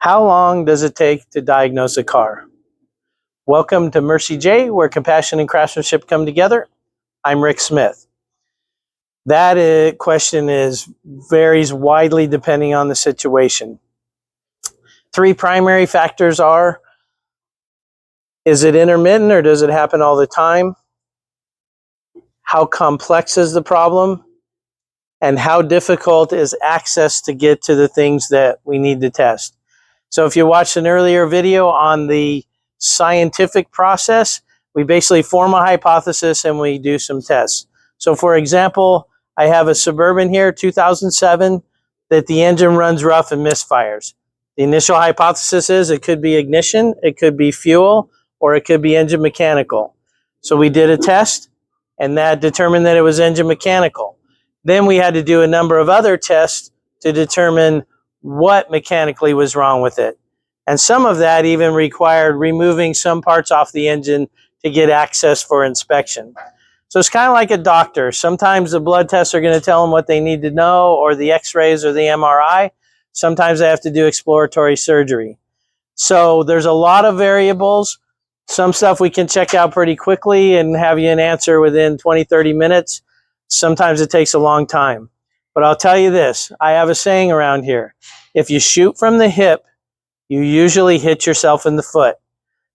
How long does it take to diagnose a car? Welcome to Mercie J, where compassion and craftsmanship come together. I'm Rick Smith. That question varies widely depending on the situation. Three primary factors are: is it intermittent or does it happen all the time? How complex is the problem? And how difficult is access to get to the things that we need to test? So if you watched an earlier video on the scientific process, we basically form a hypothesis and we do some tests. So for example, I have a Suburban here, 2007, that the engine runs rough and misfires. The initial hypothesis is it could be ignition, it could be fuel, or it could be engine mechanical. So we did a test and that determined that it was engine mechanical. Then we had to do a number of other tests to determine what mechanically was wrong with it. And some of that even required removing some parts off the engine to get access for inspection. So it's kind of like a doctor. Sometimes the blood tests are going to tell them what they need to know, or the x-rays or the MRI. Sometimes they have to do exploratory surgery. So there's a lot of variables. Some stuff we can check out pretty quickly and have you an answer within 20, 30 minutes. Sometimes it takes a long time. But I'll tell you this, I have a saying around here: if you shoot from the hip, you usually hit yourself in the foot.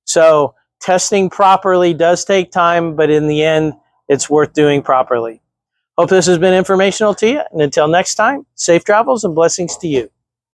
So testing properly does take time, but in the end, it's worth doing properly. Hope this has been informational to you. And until next time, safe travels and blessings to you.